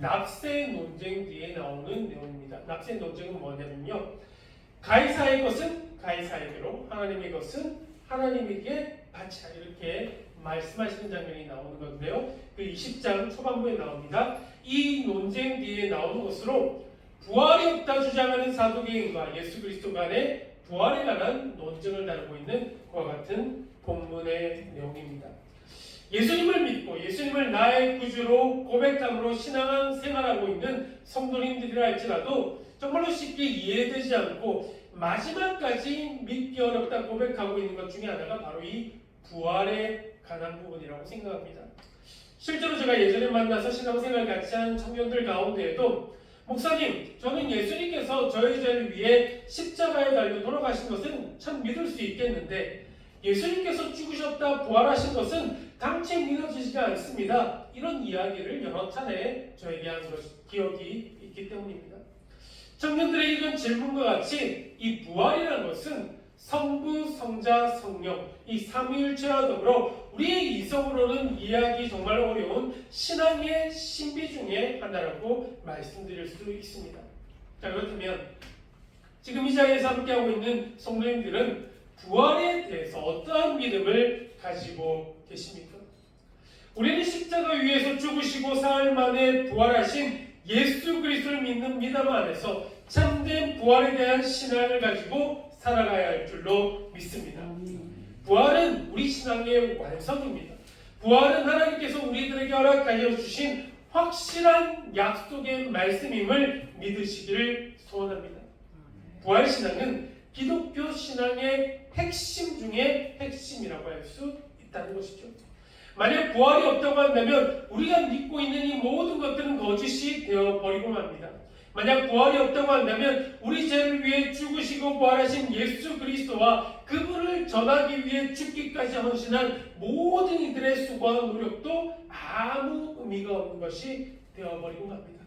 납세 논쟁 뒤에 나오는 내용입니다. 납세 논쟁은 뭐냐면요, 가이사의 것은 가이사에게로, 하나님의 것은 하나님에게 바치라, 이렇게 말씀하시는 장면이 나오는 건데요. 그 20장 초반부에 나옵니다. 이 논쟁 뒤에 나오는 것으로 부활이 없다 주장하는 사도계인과 예수 그리스도 간의 부활에 관한 논쟁을 다루고 있는 그와 같은 본문의 내용입니다. 예수님을 믿고 예수님을 나의 구주로 고백함으로 신앙을 생활하고 있는 성도님들이라 할지라도 정말로 쉽게 이해되지 않고 마지막까지 믿기 어렵다 고백하고 있는 것 중에 하나가 바로 이 부활에 관한 부분이라고 생각합니다. 실제로 제가 예전에 만나서 신앙생활 같이 한 청년들 가운데에도 목사님, 저는 예수님께서 저의 죄를 위해 십자가에 달려 돌아가신 것은 참 믿을 수 있겠는데 예수님께서 죽으셨다 부활하신 것은 당체 믿어지지가 않습니다. 이런 이야기를 여러 차례 저에게 한 기억이 있기 때문입니다. 청년들의 이런 질문과 같이 이 부활이라는 것은 성부, 성자, 성령 이 삼위일체와 더불어 우리의 이성으로는 이해하기 정말 어려운 신앙의 신비 중에 하나라고 말씀드릴 수 있습니다. 자, 그렇다면 지금 이 자리에서 함께하고 있는 성도님들은 부활에 대해서 어떠한 믿음을 가지고 계십니까? 우리는 십자가 위에서 죽으시고 사흘 만에 부활하신 예수 그리스도를 믿는 믿음 안에서 참된 부활에 대한 신앙을 가지고 살아가야 할 줄로 믿습니다. 부활은 우리 신앙의 완성입니다. 부활은 하나님께서 우리들에게 허락하여 주신 확실한 약속의 말씀임을 믿으시기를 소원합니다. 부활 신앙은 기독교 신앙의 핵심 중에 핵심이라고 할 수 있다는 것이죠. 만약 부활이 없다고 한다면 우리가 믿고 있는 이 모든 것들은 거짓이 되어버리고 맙니다. 만약 부활이 없다고 한다면 우리 죄를 위해 죽으시고 부활하신 예수 그리스도와 그분을 전하기 위해 죽기까지 헌신한 모든 이들의 수고와 노력도 아무 의미가 없는 것이 되어버리고 맙니다.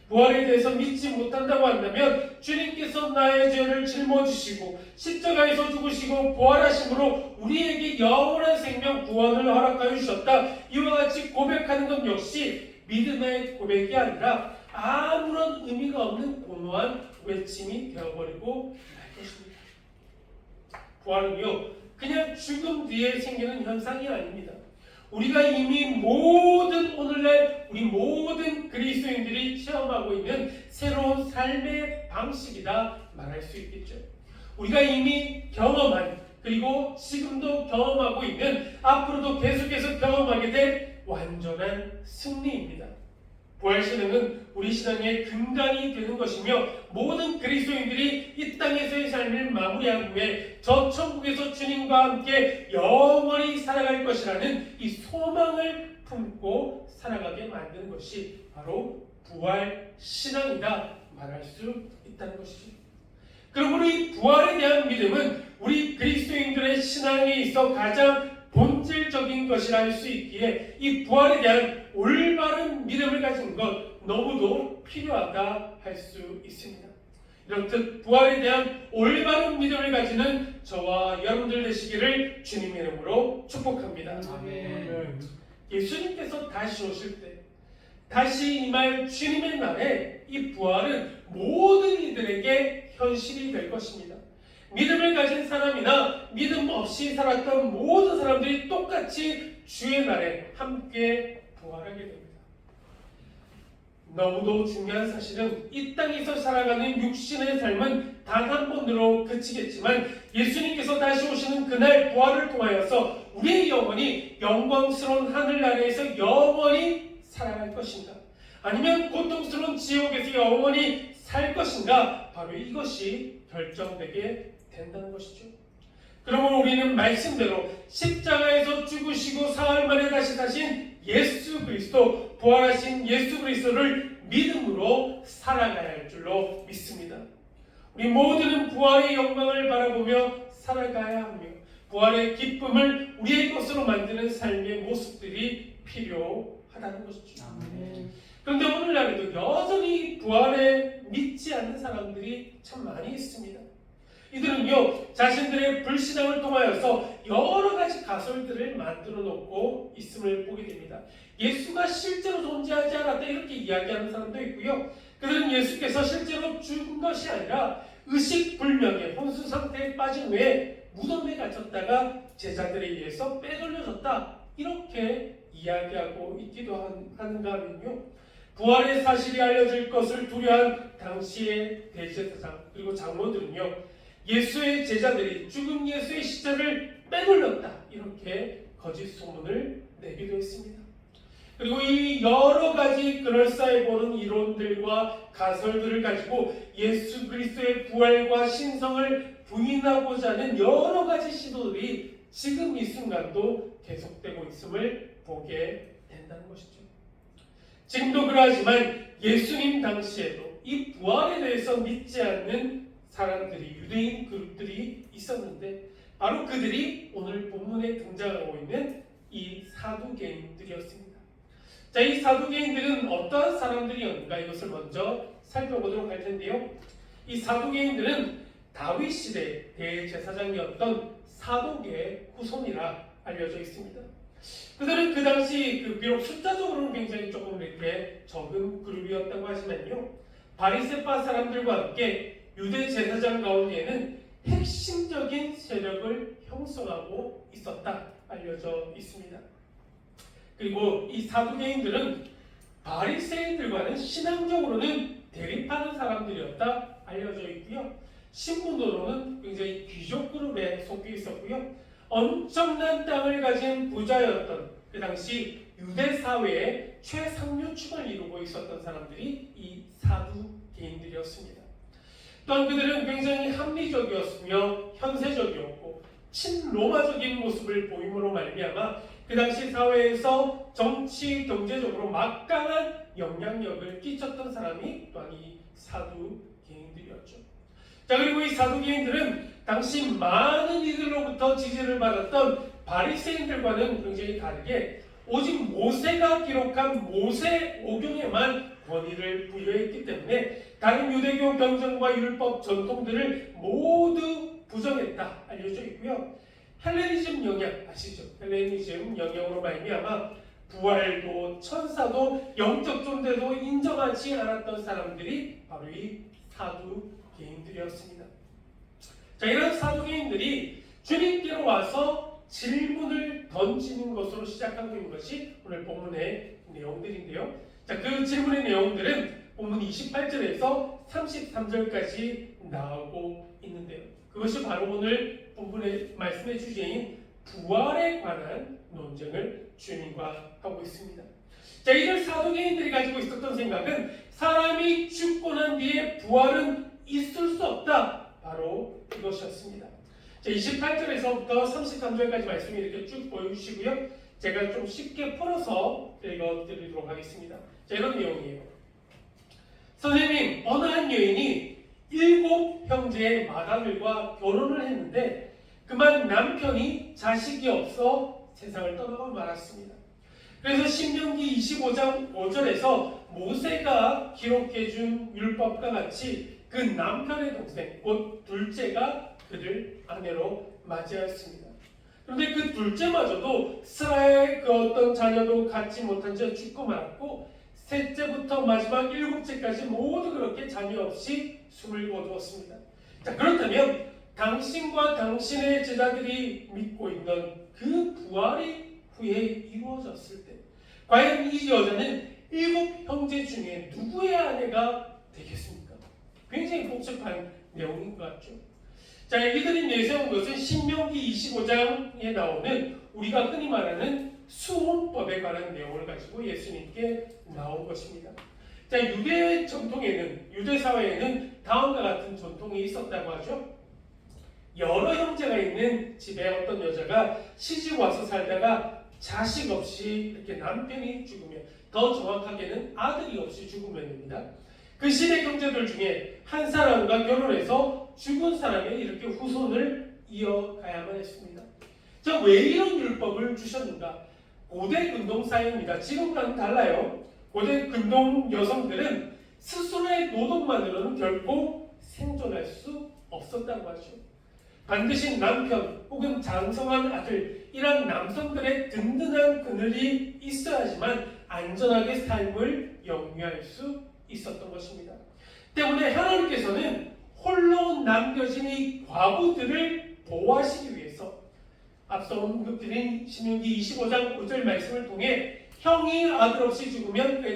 부활에 대해서 믿지 못한다고 한다면 주님께서 나의 죄를 짊어지시고 십자가에서 죽으시고 부활하심으로 우리에게 영원한 생명 구원을 허락하여 주셨다, 이와 같이 고백하는 것 역시 믿음의 고백이 아니라 아무런 의미가 없는 공허한 외침이 되어버리고 말 것입니다. 부활은요, 그냥 죽음 뒤에 생기는 현상이 아닙니다. 우리가 이미 오늘날 우리 모든 그리스도인들이 체험하고 있는 새로운 삶의 방식이다 말할 수 있겠죠. 우리가 이미 경험한, 그리고 지금도 경험하고 있는, 앞으로도 계속해서 경험하게 될 완전한 승리입니다. 부활신앙은 우리 신앙의 근간이 되는 것이며 모든 그리스도인들이 이 땅에서의 삶을 마무리한 후에 저 천국에서 주님과 함께 영원히 살아갈 것이라는 이 소망을 품고 살아가게 만드는 것이 바로 부활신앙이다 말할 수 있다는 것이죠. 그러므로 이 부활에 대한 믿음은 우리 그리스도인들의 신앙에 있어 가장 본질적인 것이라 할 수 있기에 이 부활에 대한 올바른 믿음을 가진 것 너무도 필요하다 할 수 있습니다. 이렇듯 부활에 대한 올바른 믿음을 가지는 저와 여러분들 되시기를 주님의 이름으로 축복합니다. 아멘. 예수님께서 다시 오실 때, 다시 임할 주님의 날에 이 부활은 모든 이들에게 현실이 될 것입니다. 믿음을 가진 사람이나 믿음 없이 살았던 모든 사람들이 똑같이 주의 날에 함께 부활하게 됩니다. 너무도 중요한 사실은 이 땅에서 살아가는 육신의 삶은 단 한 번으로 그치겠지만 예수님께서 다시 오시는 그날 부활을 통하여서 우리의 영혼이 영광스러운 하늘 나라에서 영원히 살아갈 것인가, 아니면 고통스러운 지옥에서 영원히 살 것인가, 바로 이것이 결정되게 된다는 것이죠. 그러므로 우리는 말씀대로 십자가에서 죽으시고 사흘 만에 다시 사신 예수 그리스도, 부활하신 예수 그리스도를 믿음으로 살아가야 할 줄로 믿습니다. 우리 모두는 부활의 영광을 바라보며 살아가야 하며 부활의 기쁨을 우리의 것으로 만드는 삶의 모습들이 필요하다는 것이죠. 그런데 오늘날에도 여전히 부활에 믿지 않는 사람들이 참 많이 있습니다. 이들은요 자신들의 불신앙을 통하여서 여러 가지 가설들을 만들어 놓고 있음을 보게 됩니다. 예수가 실제로 존재하지 않았다 이렇게 이야기하는 사람도 있고요. 그들은 예수께서 실제로 죽은 것이 아니라 의식불명의 혼수 상태에 빠진 후에 무덤에 갇혔다가 제자들에 의해서 빼돌려졌다 이렇게 이야기하고 있기도 하는가 하면요, 부활의 사실이 알려질 것을 두려워한 당시의 대제사장 그리고 장로들은요 예수의 제자들이 죽은 예수의 시체를 빼돌렸다 이렇게 거짓 소문을 내기도 했습니다. 그리고 이 여러 가지 그럴싸해 보는 이론들과 가설들을 가지고 예수 그리스도의 부활과 신성을 부인하고자 하는 여러 가지 시도들이 지금 이 순간도 계속되고 있음을 보게 된다는 것이죠. 지금도 그러하지만 예수님 당시에도 이 부활에 대해서 믿지 않는 사람들이, 유대인 그룹들이 있었는데 바로 그들이 오늘 본문에 등장하고 있는 이 사두개인들이었습니다. 자, 이 사두개인들은 어떠한 사람들이었는가 이것을 먼저 살펴보도록 할 텐데요. 이 사두개인들은 다윗 시대 대제사장이었던 사독의 후손이라 알려져 있습니다. 그들은 그 당시 비록 숫자적으로는 굉장히 조금 이렇게 적은 그룹이었다고 하지만요, 바리새파 사람들과 함께 유대 제사장 가운데에는 핵심적인 세력을 형성하고 있었다 알려져 있습니다. 그리고 이 사두개인들은 바리새인들과는 신앙적으로는 대립하는 사람들이었다 알려져 있고요. 신분으로는 굉장히 귀족 그룹에 속해 있었고요. 엄청난 땅을 가진 부자였던 그 당시 유대 사회의 최상류층을 이루고 있었던 사람들이 이 사두개인들이었습니다. 또한 그들은 굉장히 합리적이었으며 현세적이었고 친로마적인 모습을 보임으로 말미암아 그 당시 사회에서 정치, 경제적으로 막강한 영향력을 끼쳤던 사람이 또한 이 사두개인들이었죠. 자, 그리고 이 사두개인들은 당시 많은 이들로부터 지지를 받았던 바리새인들과는 굉장히 다르게 오직 모세가 기록한 모세 오경에만 권위를 부여했기 때문에 다른 유대교 경전과 율법 전통들을 모두 부정했다 알려져 있고요. 헬레니즘 영향 아시죠? 헬레니즘 영향으로 말미암아 부활도 천사도 영적 존재도 인정하지 않았던 사람들이 바로 이 사두개인들이었습니다. 자, 이런 사두개인들이 주님께로 와서 질문을 던지는 것으로 시작하고 있는 것이 오늘 본문의 내용들인데요. 자, 그 질문의 내용들은 본문 28절에서 33절까지 나오고 있는데요. 그것이 바로 오늘 본문의 말씀의 주제인 부활에 관한 논쟁을 주님과 하고 있습니다. 자, 이들 사두개인들이 가지고 있었던 생각은 사람이 죽고 난 뒤에 부활은 있을 수 없다. 바로 이것이었습니다. 자, 28절에서부터 33절까지 말씀이 이렇게 쭉 보여주시고요. 제가 좀 쉽게 풀어서 읽어드리도록 하겠습니다. 자, 이런 내용이에요. 선생님, 어느 한 여인이 7 형제의 마다들과 결혼을 했는데 그만 남편이 자식이 없어 세상을 떠나고 말았습니다. 그래서 신명기 25장 5절에서 모세가 기록해준 율법과 같이 그 남편의 동생 곧 둘째가 그를 아내로 맞이하였습니다. 그런데 그 둘째마저도 스라의 그 어떤 자녀도 갖지 못한 채 죽고 말았고 셋째부터 마지막 7째까지 모두 그렇게 자녀 없이 숨을 거두었습니다. 자, 그렇다면 당신과 당신의 제자들이 믿고 있는 그 부활이 후에 이루어졌을 때 과연 이 여자는 7 형제 중에 누구의 아내가 되겠습니까? 굉장히 복잡한 내용인 것 같죠. 자, 이들이 내세운 것은 신명기 25장에 나오는 우리가 흔히 말하는 수혼법에 관한 내용을 가지고 예수님께 나온 것입니다. 자, 유대 전통에는, 유대 사회에는 다음과 같은 전통이 있었다고 하죠. 여러 형제가 있는 집에 어떤 여자가 시집 와서 살다가 자식 없이 이렇게 남편이 죽으면, 더 정확하게는 아들이 없이 죽으면입니다. 그 시대 형제들 중에 한 사람과 결혼해서 죽은 사람의 이렇게 후손을 이어가야만 했습니다. 자, 왜 이런 율법을 주셨는가? 고대 근동 사회입니다. 지금과는 달라요. 고대 근동 여성들은 스스로의 노동만으로는 결코 생존할 수 없었다고 하죠. 반드시 남편 혹은 장성한 아들, 이런 남성들의 든든한 그늘이 있어야지만 안전하게 삶을 영위할 수 있었던 것입니다. 때문에 하나님께서는 홀로 남겨진 이 과부들을 보호하시기 위해서 앞서 언급드린 신명기 25장 5절 말씀을 통해 형이 아들 없이 죽으면 그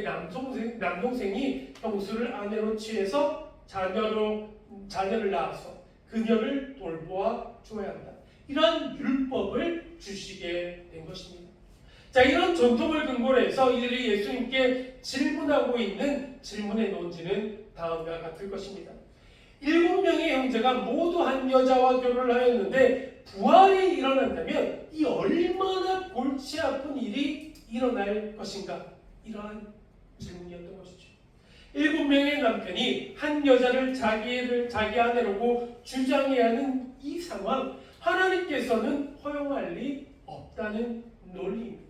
남동생이 형수를 아내로 취해서 자녀를 낳아서 그녀를 돌보아 주어야 한다. 이러한 율법을 주시게 된 것입니다. 자, 이런 전통을 근거로 해서 이들이 예수님께 질문하고 있는 질문의 논지는 다음과 같을 것입니다. 7명의 형제가 모두 한 여자와 결혼을 하였는데 부활이 일어난다면 이 얼마나 골치 아픈 일이 일어날 것인가? 이러한 질문이었던 것이죠. 7명의 남편이 한 여자를 자기 아내라고 주장해야 하는 이 상황, 하나님께서는 허용할 리 없다는 논리입니다.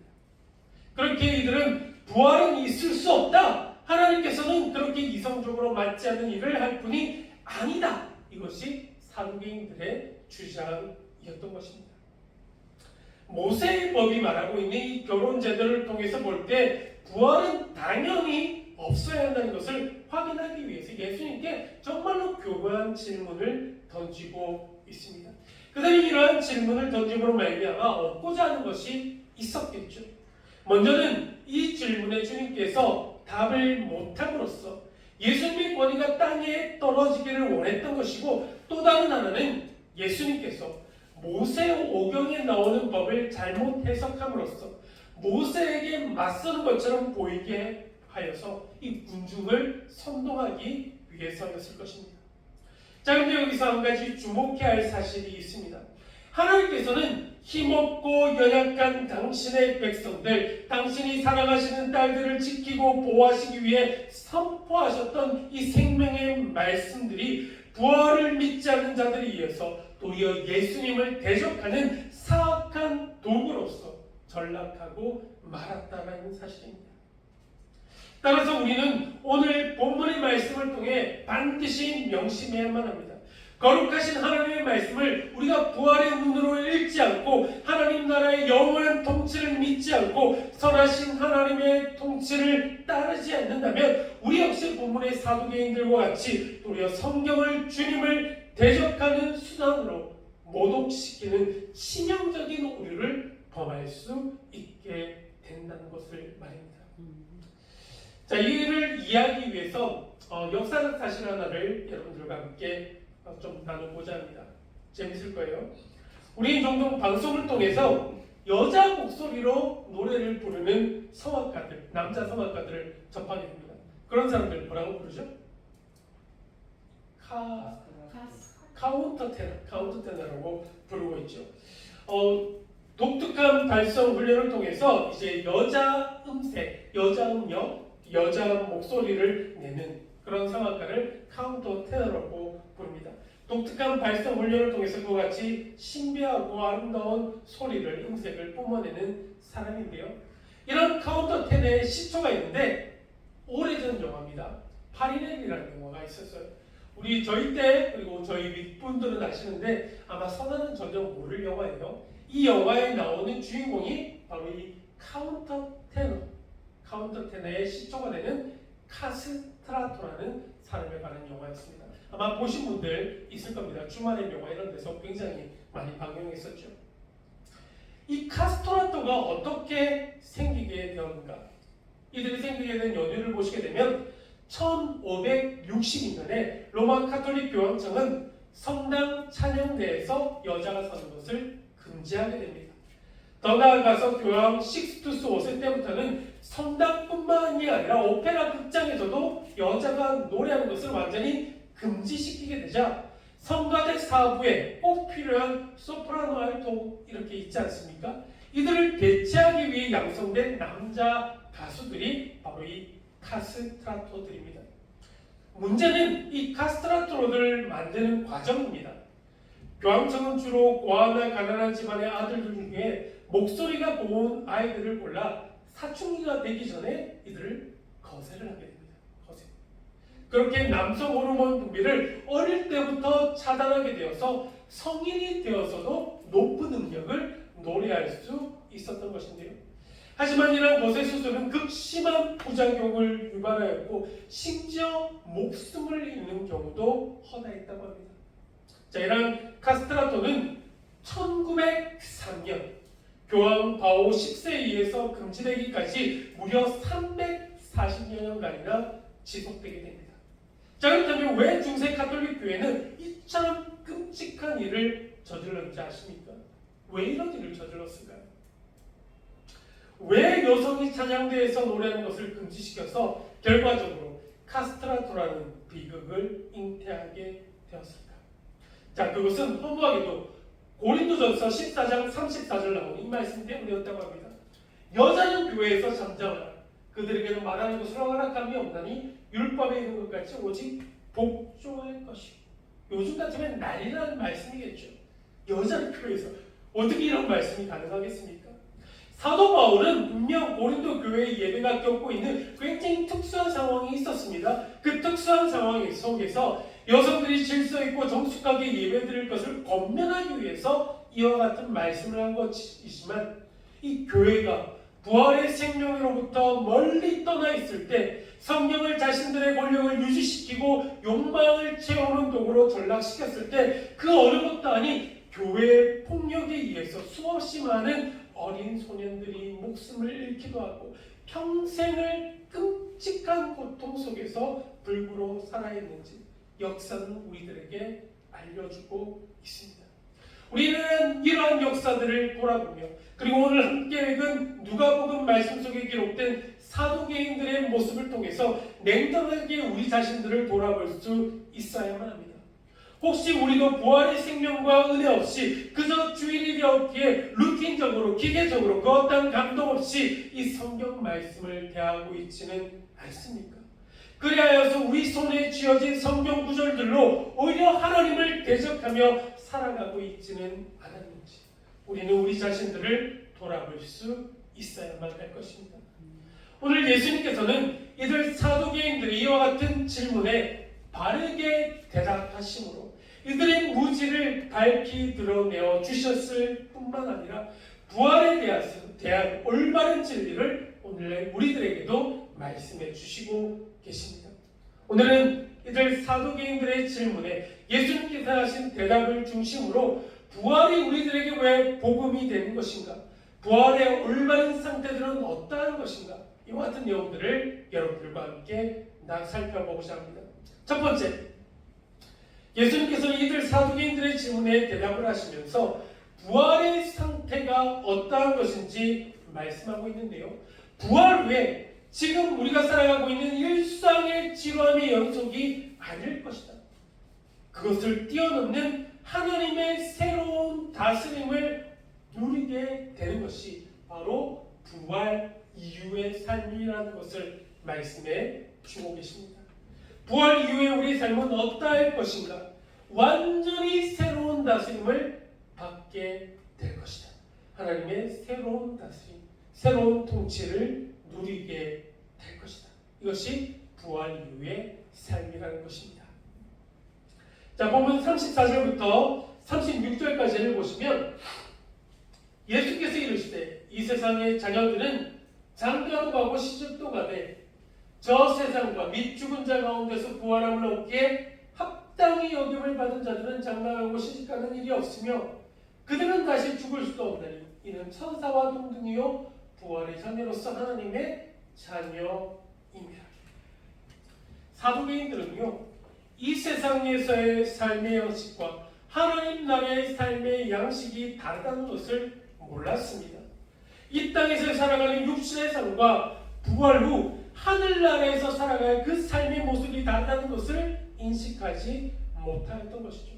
그렇게 이들은 부활은 있을 수 없다. 하나님께서는 그렇게 이성적으로 맞지 않는 일을 할 뿐이 아니다. 이것이 사두개인들의 주장이었던 것입니다. 모세의 법이 말하고 있는 이 결혼 제도를 통해서 볼 때 부활은 당연히 없어야 한다는 것을 확인하기 위해서 예수님께 정말로 교묘한 질문을 던지고 있습니다. 그들이 이러한 질문을 던짐으로 말미암아 얻고자 하는 것이 있었겠죠. 먼저는 이 질문에 주님께서 답을 못함으로써 예수님의 권위가 땅에 떨어지기를 원했던 것이고, 또 다른 하나는 예수님께서 모세오경에 나오는 법을 잘못 해석함으로써 모세에게 맞서는 것처럼 보이게 하여서 이 군중을 선동하기 위해서였을 것입니다. 자, 그런데 여기서 한 가지 주목해야 할 사실이 있습니다. 하나님께서는 힘없고 연약한 당신의 백성들, 당신이 사랑하시는 딸들을 지키고 보호하시기 위해 선포하셨던 이 생명의 말씀들이 부활을 믿지 않는 자들에 의해서 도리어 예수님을 대적하는 사악한 도구로서 전락하고 말았다는 사실입니다. 따라서 우리는 오늘 본문의 말씀을 통해 반드시 명심해야만 합니다. 거룩하신 하나님의 말씀을 우리가 부활의 눈으로 읽지 않고 하나님 나라의 영원한 통치를 믿지 않고 선하신 하나님의 통치를 따르지 않는다면 우리 역시 본문의 사두개인들과 같이 도리어 성경을, 주님을 대적하는 수단으로 모독시키는 치명적인 오류를 범할 수 있게 된다는 것을 말입니다. 자, 이를 이해하기 위해서 역사적 사실 하나를 여러분들과 함께 좀 나눠보자 합니다. 재밌을 거예요. 우리 종종 방송을 통해서 여자 목소리로 노래를 부르는 성악가들, 남자 성악가들을 접하게 됩니다. 그런 사람들 뭐라고 부르죠? 카운터 테너라고 부르고 있죠. 독특한 발성 훈련을 통해서 이제 여자 음색, 여자 음역, 여자 목소리를 내는 그런 성악가를 카운터 테너라고 부릅니다. 독특한 발성 훈련을 통해서 그와 같이 신비하고 아름다운 소리를, 음색을 뿜어내는 사람인데요. 이런 카운터 테너의 시초가 있는데 오래전 영화입니다. 파리넬이라는 영화가 있었어요. 저희 때, 그리고 저희 윗분들은 아시는데 아마 선아는 전혀 모를 영화예요. 이 영화에 나오는 주인공이 바로 이 카운터 테너의 시초가 되는 카스트라토라는 사람에 관한 영화였습니다. 아마 보신 분들 있을 겁니다. 주말의 명화 이런 데서 굉장히 많이 방영했었죠. 이 카스트라토가 어떻게 생기게 되었는가? 이들이 생기게 된 연유를 보시게 되면 1562년에 로마 카톨릭 교황청은 성당 찬양대에서 여자가 서는 것을 금지하게 됩니다. 더 나아가서 교황 식스투스 5세 때부터는 성당뿐만이 아니라 오페라 극장에서도 여자가 노래하는 것을 완전히 금지시키게 되자 성가대 사부에 꼭 필요한 소프라노, 알토 이렇게 있지 않습니까? 이들을 대체하기 위해 양성된 남자 가수들이 바로 이 카스트라토들입니다. 문제는 이 카스트라토를 만드는 과정입니다. 교황청은 주로 고아나 가난한 집안의 아들들 중에 목소리가 고운 아이들을 골라 사춘기가 되기 전에 이들을 거세를 하게 됩니다. 그렇게 남성 호르몬 분비를 어릴 때부터 차단하게 되어서 성인이 되어서도 높은 능력을 노래할 수 있었던 것인데요. 하지만 이러한 거세 수술은 극심한 부작용을 유발하였고 심지어 목숨을 잃는 경우도 허다했다고 합니다. 자, 이러한 카스트라토는 1903년 교황 바오 10세에 의해서 금지되기까지 무려 340여 년간이나 지속되게 됩니다. 자, 그렇다면 왜 중세 가톨릭 교회는 이처럼 끔찍한 일을 저질렀는지 아십니까? 왜 이런 일을 저질렀을까요? 왜 여성이 찬양대에서 노래하는 것을 금지시켜서 결과적으로 카스트라토라는 비극을 잉태하게 되었을까? 자, 그것은 허무하게도 고린도전서 14장 34절 나오는 이 말씀 때문이었다고 합니다. 여자는 교회에서 잠잠하라. 그들에게는 말하는 것을 허락함이 없나니 율법에 있는 것 같이 오직 복종할 것이요. 요즘 같으면 난리나는 말씀이겠죠. 여자는 교회에서 어떻게 이런 말씀이 가능하겠습니까? 사도 바울은 분명 고린도 교회의 예배가 겪고 있는 굉장히 특수한 상황이 있었습니다. 그 특수한 상황 속에서 여성들이 질서 있고 정숙하게 예배드릴 것을 권면하기 위해서 이와 같은 말씀을 한 것이지만 이 교회가 부활의 생명으로부터 멀리 떠나 있을 때 성령을 자신들의 권력을 유지시키고 욕망을 채우는 도구로 전락시켰을 때 그 어느 것도 아닌 교회의 폭력에 의해서 수없이 많은 어린 소년들이 목숨을 잃기도 하고 평생을 끔찍한 고통 속에서 불구로 살아있는지 역사는 우리들에게 알려주고 있습니다. 우리는 이러한 역사들을 돌아보며 그리고 오늘 함께 읽은 누가복음 말씀 속에 기록된 사도계인들의 모습을 통해서 냉정하게 우리 자신들을 돌아볼 수 있어야만 합니다. 혹시 우리도 부활의 생명과 은혜 없이 그저 주일이 되었기에 루틴적으로 기계적으로 그 어떤 감동 없이 이 성경 말씀을 대하고 있지는 않습니까? 그리하여서 우리 손에 쥐어진 성경 구절들로 오히려 하나님을 대적하며 살아가고 있지는 않았는지 우리는 우리 자신들을 돌아볼 수 있어야만 할 것입니다. 오늘 예수님께서는 이들 사도계인들이 이와 같은 질문에 바르게 대답하심으로 이들의 무지를 밝히 드러내어 주셨을 뿐만 아니라 부활에 대한 올바른 진리를 오늘 우리들에게도 말씀해 주시고 계십니다. 오늘은 이들 사도계인들의 질문에 예수님께서 하신 대답을 중심으로 부활이 우리들에게 왜 복음이 되는 것인가? 부활의 올바른 상태들은 어떠한 것인가? 이와 같은 내용들을 여러분들과 함께 살펴보고자 합니다. 첫 번째, 예수님께서 이들 사두개인들의 질문에 대답을 하시면서 부활의 상태가 어떠한 것인지 말씀하고 있는데요. 부활 후에 지금 우리가 살아가고 있는 일상의 지루함의 연속이 아닐 것이다. 그것을 뛰어넘는 하나님의 새로운 다스림을 누리게 되는 것이 바로 부활 이후의 삶이라는 것을 말씀해 주고 계십니다. 부활 이후의 우리 삶은 어떠할 것인가? 완전히 새로운 다스림을 받게 될 것이다. 하나님의 새로운 다스림, 새로운 통치를 누리게 될 것이다. 이것이 부활 이후의 삶이라는 것입니다. 자, 보면 34절부터 36절까지를 보시면 예수께서 이르시되 이 세상의 자녀들은 장가도 가고 시집도 가되 저 세상과 및 죽은 자 가운데서 부활함을 얻기에 합당히 여김을 받은 자들은 장가가고 시집가는 일이 없으며 그들은 다시 죽을 수도 없나니 이는 천사와 동등이요 부활의 자녀로서 하나님의 자녀입니다. 사도계인들은요 이 세상에서의 삶의 양식과 하나님 나라의 삶의 양식이 다르다는 것을 몰랐습니다. 이 땅에서 살아가는 육신의 삶과 부활 후 하늘나라에서 살아갈 그 삶의 모습이 다르다는 것을 인식하지 못하였던 것이죠.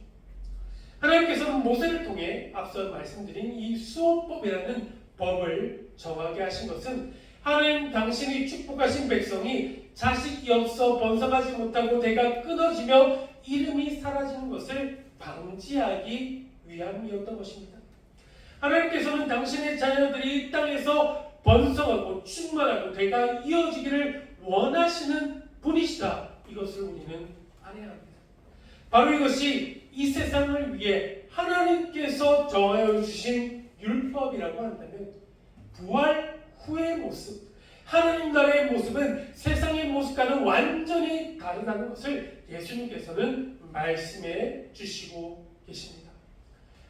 하나님께서는 모세를 통해 앞서 말씀드린 이 수호법이라는 법을 정하게 하신 것은 하나님 당신이 축복하신 백성이 자식이 없어 번성하지 못하고 대가 끊어지며 이름이 사라지는 것을 방지하기 위함이었던 것입니다. 하나님께서는 당신의 자녀들이 이 땅에서 번성하고 충만하고 대가 이어지기를 원하시는 분이시다. 이것을 우리는 알아야 합니다. 바로 이것이 이 세상을 위해 하나님께서 정하여 주신 율법이라고 한다면 부활 후의 모습, 하나님 나라의 모습은 세상의 모습과는 완전히 다르다는 것을 예수님께서는 말씀해 주시고 계십니다.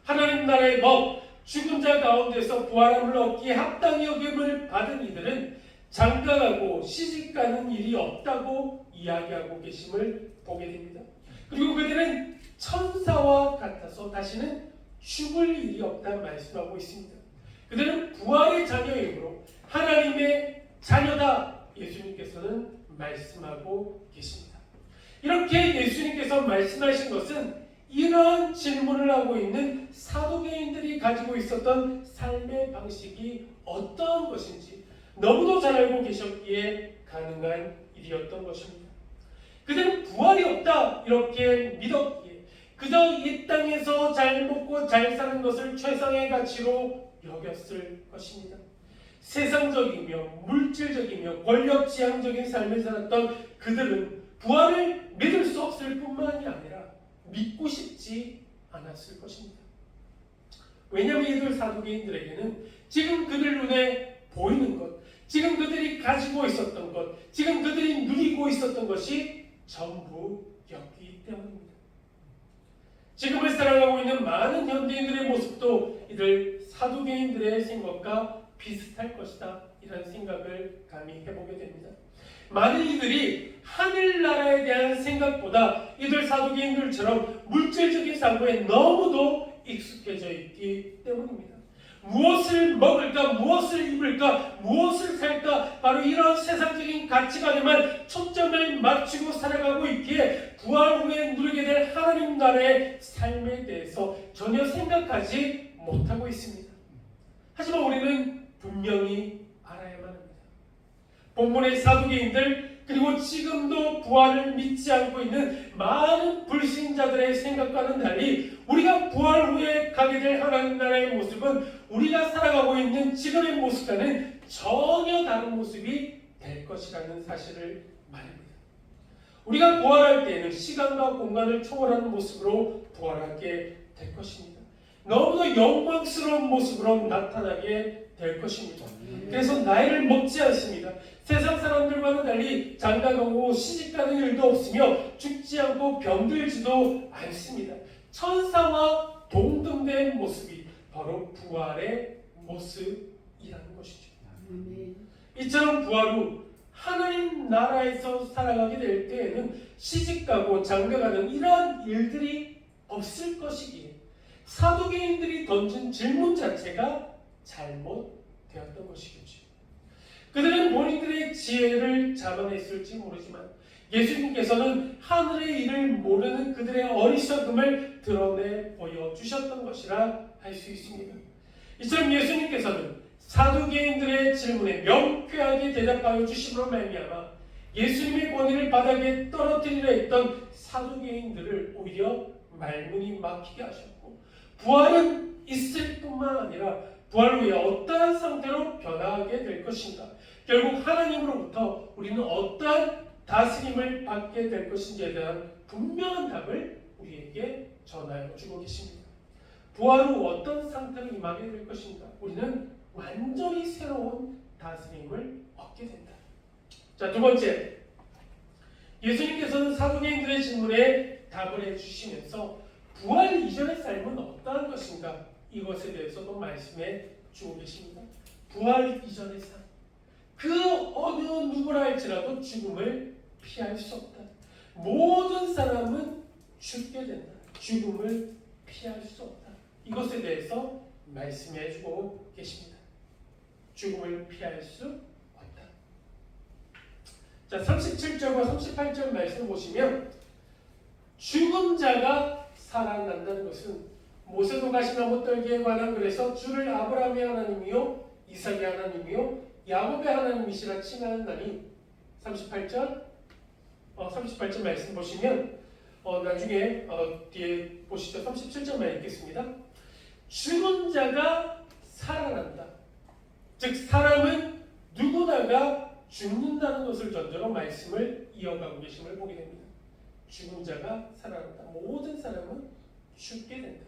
하나님 나라의 법, 죽은 자 가운데서 부활함을 얻기에 합당히 여김을 받은 이들은 장가가고 시집가는 일이 없다고 이야기하고 계심을 보게 됩니다. 그리고 그들은 천사와 같아서 다시는 죽을 일이 없다는 말씀하고 있습니다. 그들은 부활의 자녀이므로 하나님의 자녀다, 예수님께서는 말씀하고 계십니다. 이렇게 예수님께서 말씀하신 것은 이러한 질문을 하고 있는 사두개인들이 가지고 있었던 삶의 방식이 어떠한 것인지 너무도 잘 알고 계셨기에 가능한 일이었던 것입니다. 그들은 부활이 없다 이렇게 믿었기에 그저 이 땅에서 잘 먹고 잘 사는 것을 최상의 가치로 여겼을 것입니다. 세상적이며 물질적이며 권력지향적인 삶을 살았던 그들은 부활을 믿을 수 없을 뿐만이 아니라 믿고 싶지 않았을 것입니다. 왜냐하면 이들 사두개인들에게는 지금 그들 눈에 보이는 것, 지금 그들이 가지고 있었던 것, 지금 그들이 누리고 있었던 것이 전부였기 때문입니다. 지금을 살아가고 있는 많은 현대인들의 모습도 이들 사두개인들의 생각과 비슷할 것이다, 이런 생각을 감히 해보게 됩니다. 많은 이들이 하늘나라에 대한 생각보다 이들 사두개인들처럼 물질적인 사고에 너무도 익숙해져 있기 때문입니다. 무엇을 먹을까, 무엇을 입을까, 무엇을 살까, 바로 이런 세상적인 가치관에만 초점을 맞추고 살아가고 있기에 부활 후에 누리게 될 하나님 나라의 삶에 대해서 전혀 생각하지 못하고 있습니다. 하지만 우리는 분명히 알아야만 합니다. 본문의 사두개인들, 그리고 지금도 부활을 믿지 않고 있는 많은 불신자들의 생각과는 달리 우리가 부활 후에 가게 될 하나님 나라의 모습은 우리가 살아가고 있는 지금의 모습과는 전혀 다른 모습이 될 것이라는 사실을 말합니다. 우리가 부활할 때에는 시간과 공간을 초월하는 모습으로 부활하게 될 것입니다. 너무도 영광스러운 모습으로 나타나게 될 것입니다. 그래서 나이를 먹지 않습니다. 세상 사람들과는 달리 장가가고 시집가는 일도 없으며 죽지 않고 병들지도 않습니다. 천사와 동등된 모습이 바로 부활의 모습이라는 것이죠. 이처럼 부활 후 하나님 나라에서 살아가게 될 때에는 시집가고 장가가는 이러한 일들이 없을 것이기에 사두개인들이 던진 질문 자체가 잘못되었던 것이겠죠. 그들은 본인들의 지혜를 자만했을지 모르지만 예수님께서는 하늘의 일을 모르는 그들의 어리석음을 드러내 보여주셨던 것이라 할 수 있습니다. 이처럼 예수님께서는 사두개인들의 질문에 명쾌하게 대답하여 주심으로 말미암아 예수님의 권위를 바닥에 떨어뜨리려 했던 사두개인들을 오히려 말문이 막히게 하셨고, 부활은 있을 뿐만 아니라 부활 후에 어떠한 상태로 변화하게 될 것인가, 결국 하나님으로부터 우리는 어떠한 다스림을 받게 될 것인지에 대한 분명한 답을 우리에게 전하여 주고 계십니다. 부활 후 어떤 상태로 임하게 될 것인가, 우리는 완전히 새로운 다스림을 얻게 된다. 자, 두 번째, 예수님께서는 사두개인들의 질문에 답을 해주시면서 부활 이전의 삶은 어떠한 것인가, 이것에 대해서도 말씀해 주고 계십니다. 부활 이전의 삶, 그 어느 누구라 할지라도 죽음을 피할 수 없다. 모든 사람은 죽게 된다. 죽음을 피할 수 없다. 이것에 대해서 말씀해 주고 계십니다. 죽음을 피할 수 없다. 자, 37절과 38절 말씀 보시면 죽은 자가 살아난다는 것은 모세도 가시나무 떨기에 관한 글에서 주를 아브라함의 하나님이요 이삭의 하나님이요 야곱의 하나님이시라 칭하나니, 38절 말씀 보시면 나중에 뒤에 보시죠. 37절만 읽겠습니다. 죽은 자가 살아난다. 즉 사람은 누구나가 죽는다는 것을 전제로 말씀을 이어가고 계심을 보게 됩니다. 죽은 자가 살아난다. 모든 사람은 죽게 된다.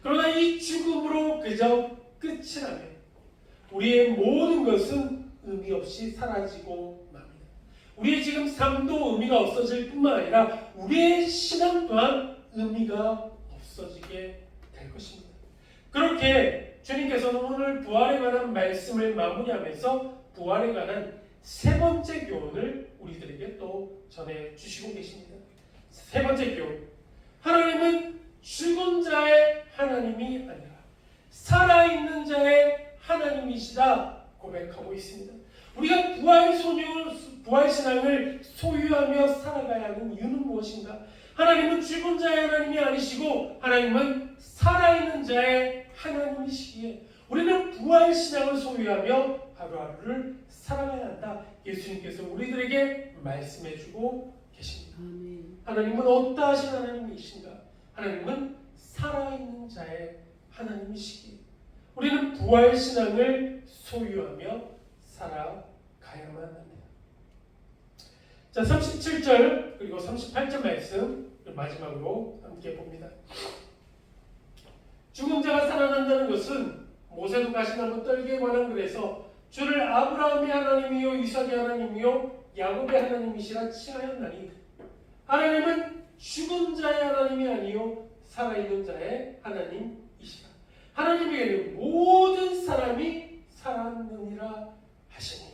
그러나 이 죽음으로 그저 끝이라면 우리의 모든 것은 의미 없이 사라지고 맙니다. 우리의 지금 삶도 의미가 없어질 뿐만 아니라 우리의 신앙 또한 의미가 없어지게 될 것입니다. 그렇게 주님께서는 오늘 부활에 관한 말씀을 마무리하면서 부활에 관한 세 번째 교훈을 우리들에게 또 전해주시고 계십니다. 세 번째 교훈, 하나님은 죽은 자의 하나님이 아니라 살아있는 자의 하나님이시다 고백하고 있습니다. 우리가 부활신앙을 소유하며 살아가야 하는 이유는 무엇인가? 하나님은 죽은 자의 하나님이 아니시고 하나님은 살아있는 자의 하나님이시기에 우리는 부활신앙을 소유하며 하루하루를 살아가야 한다. 예수님께서 우리들에게 말씀해주고 계십니다. 하나님은 어떠하신 하나님이신가? 하나님은 살아있는 자의 하나님이시기에 우리는 부활신앙을 소유하며 살아가야만 합니다. 자, 37절 그리고 38절 말씀 마지막으로 함께 봅니다. 죽은 자가 살아난다는 것은 모세도 가시나무 떨기에 관한 글에서 주를 아브라함의 하나님이요 이삭의 하나님이요 야곱의 하나님이시라 칭하였나니 하나님은 죽은 자의 하나님이 아니요 살아있는 자의 하나님이시라. 하나님에게는 모든 사람이 살았느니라 하시니.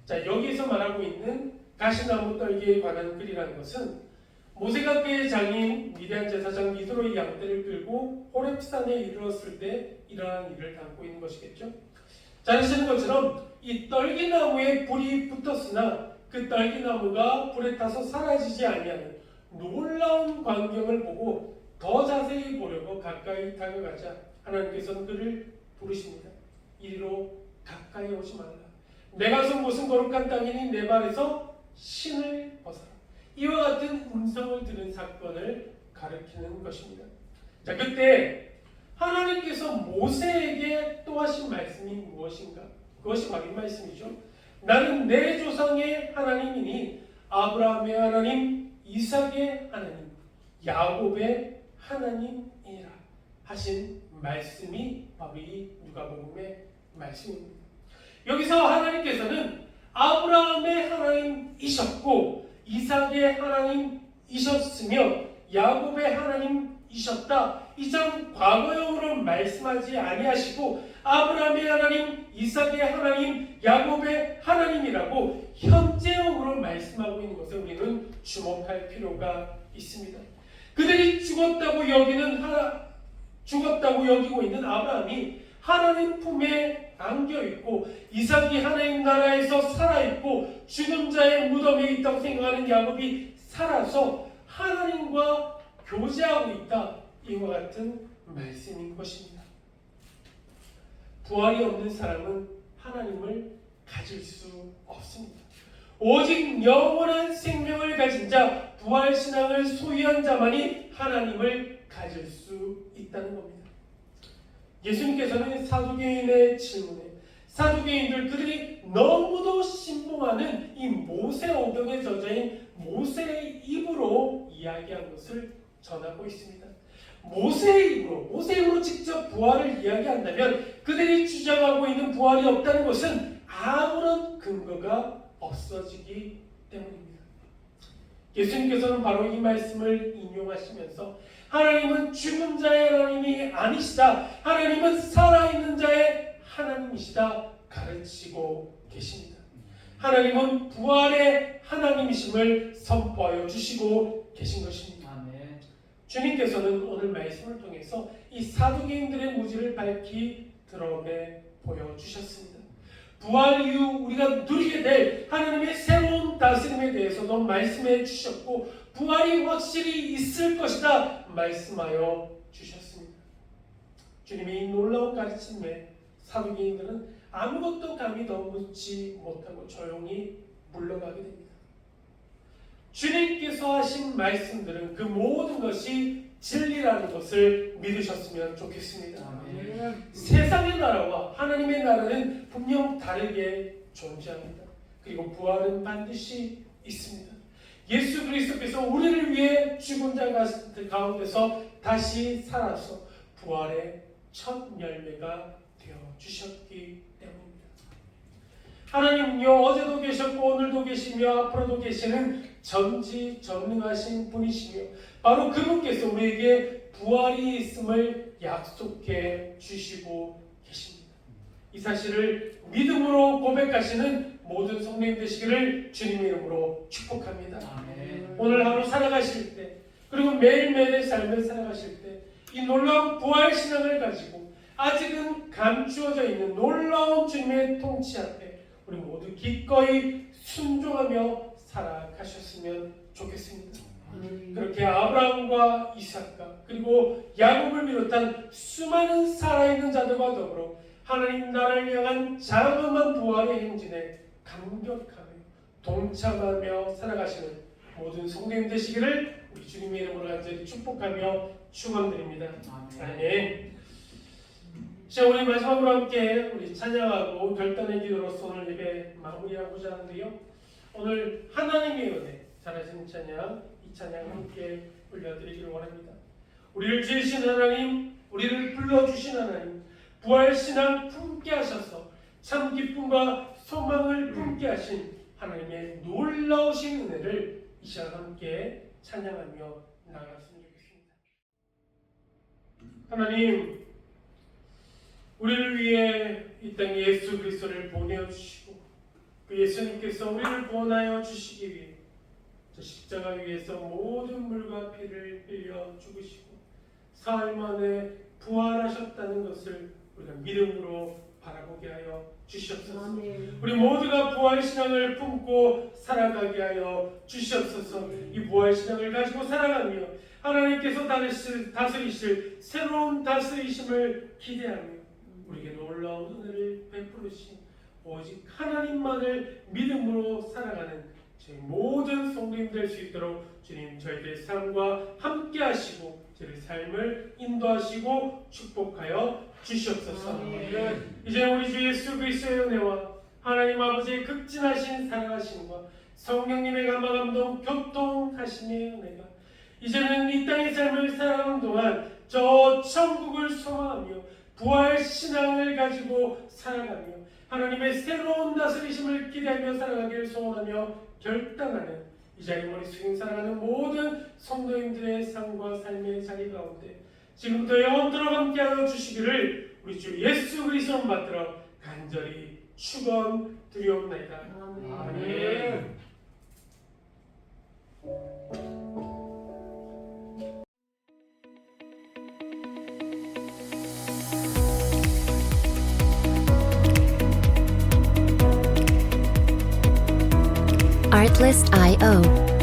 자, 여기서 말하고 있는 가시나무 떨기에 관한 글이라는 것은 모세가 그의 장인 미디안 제사장 이드로의 양떼를 끌고 호렙산에 이르렀을 때 이러한 일을 담고 있는 것이겠죠. 잘 아시는 것처럼 이 떨기나무에 불이 붙었으나 그 떨기나무가 불에 타서 사라지지 아니하는 놀라운 광경을 보고 더 자세히 보려고 가까이 다가가자 하나님께서는 그를 부르십니다. 이리로 가까이 오지 말라. 내가 선 곳은 거룩한 땅이니 내 발에서 신을 벗어라. 이와 같은 음성을 들은 사건을 가리키는 것입니다. 자, 그때 하나님께서 모세에게 또 하신 말씀이 무엇인가? 그것이 바로 이 말씀이죠. 나는 내 조상의 하나님이니 아브라함의 하나님, 이삭의 하나님, 야곱의 하나님이라 하신 말씀이 바로 이 누가복음의 말씀입니다. 여기서 하나님께서는 아브라함의 하나님이셨고 이삭의 하나님이셨으며 야곱의 하나님이셨다. 이처럼 과거형으로 말씀하지 아니하시고 아브라함의 하나님, 이삭의 하나님, 야곱의 하나님이라고 현재형으로 말씀하고 있는 것에 우리는 주목할 필요가 있습니다. 그들이 죽었다고 여기고 있는 아브라함이 하나님 품에 안겨 있고 이삭이 하나님 나라에서 살아 있고 죽은 자의 무덤에 있다고 생각하는 야곱이 살아서 하나님과 교제하고 있다. 이와 같은 말씀인 것입니다. 부활이 없는 사람은 하나님을 가질 수 없습니다. 오직 영원한 생명을 가진 자, 부활신앙을 소유한 자만이 하나님을 가질 수 있다는 겁니다. 예수님께서는 사두개인의 질문에 사두개인들 그들이 너무도 신봉하는 이 모세오경의 저자인 모세의 입으로 이야기한 것을 전하고 있습니다. 모세의 입으로 직접 부활을 이야기한다면 그들이 주장하고 있는 부활이 없다는 것은 아무런 근거가 없어지기 때문입니다. 예수님께서는 바로 이 말씀을 인용하시면서 하나님은 죽은 자의 하나님이 아니시다. 하나님은 살아있는 자의 하나님이시다. 가르치고 계십니다. 하나님은 부활의 하나님이심을 선포하여 주시고 계신 것입니다. 아멘. 주님께서는 오늘 말씀을 통해서 이 사두개인들의 무지를 밝히 드러내 보여주셨습니다. 부활 이후 우리가 누리게 될 하나님의 새로운 다스림에 대해서도 말씀해 주셨고 부활이 확실히 있을 것이다 말씀하여 주셨습니다. 주님의 이 놀라운 가르침에 사두개인들은 아무것도 감히 더 묻지 못하고 조용히 물러가게 됩니다. 주님께서 하신 말씀들은 그 모든 것이 진리라는 것을 믿으셨으면 좋겠습니다. 아멘. 세상의 나라와 하나님의 나라는 분명 다르게 존재합니다. 그리고 부활은 반드시 있습니다. 예수 그리스도께서 우리를 위해 죽은 자 가운데서 다시 살아서 부활의 첫 열매가 되어 주셨기 때문입니다. 하나님은요, 어제도 계셨고 오늘도 계시며 앞으로도 계시는 전지전능하신 분이시며 바로 그분께서 우리에게 부활이 있음을 약속해 주시고 계십니다. 이 사실을 믿음으로 고백하시는 모든 성도님 되시기를 주님의 이름으로 축복합니다. 아멘. 오늘 하루 살아가실 때, 그리고 매일매일의 삶을 살아가실 때 이 놀라운 부활 신앙을 가지고 아직은 감추어져 있는 놀라운 주님의 통치 앞에 우리 모두 기꺼이 순종하며 살아가셨으면 좋겠습니다. 그렇게 아브라함과 이삭과 그리고 야곱을 비롯한 수많은 살아있는 자들과 더불어 하나님 나라를 향한 장엄한 부활의 행진에 감격하며 동참하며 살아가시는 모든 성도님 되시기를 우리 주님의 이름으로 간절히 축복하며 축원드립니다. 아멘. 자, 우리 마지막으로 함께 우리 찬양하고 결단의 기도로서 오늘 예배 마무리하고자 하는데요. 오늘 하나님의 은혜 잘하시는 찬양, 이 찬양 함께 올려드리기를 원합니다. 우리를 지으신 하나님, 우리를 불러주신 하나님, 부활신앙 품게 하셔서 참 기쁨과 소망을 품게 하신 하나님의 놀라우신 은혜를 이 시간 함께 찬양하며 나아갔으면 좋겠습니다. 하나님, 우리를 위해 이 땅에 예수 그리스도를 보내주시고 그 예수님께서 우리를 구원하여 주시기 위해 저 십자가 위에서 모든 물과 피를 흘려 죽으시고 사흘 만에 부활하셨다는 것을 우리가 믿음으로 바라보게 하여 주시옵소서. 우리 모두가 부활신앙을 품고 살아가게 하여 주시옵소서. 이 부활신앙을 가지고 살아가며 하나님께서 다스리실 새로운 다스리심을 기대하며 우리에게 놀라운 은혜를 베풀으신 오직 하나님만을 믿음으로 살아가는 저희 모든 성도님 될 수 있도록 주님 저희들의 삶과 함께 하시고 저희의 삶을 인도하시고 축복하여 주시옵소서. 이제 우리 주 예수 그리스도의 은혜와 하나님 아버지의 극진하신 사랑하심과 성령님의 감화감동 교통하심의 은혜가 이제는 이 땅의 삶을 살아가는 동안 저 천국을 소망하며 부활 신앙을 가지고 살아가며 하나님의 새로운 다스리심을 기대하며 살아가기를 소원하며 결단하는 이 자리 머릿속에 살아가는 모든 성도님들의 삶과 삶의 자리 가운데 지금부터 영원토록 함께하여 주시기를 우리 주 예수 그리스도 받들어 간절히 축원드리옵나이다. 아멘. Artlist.io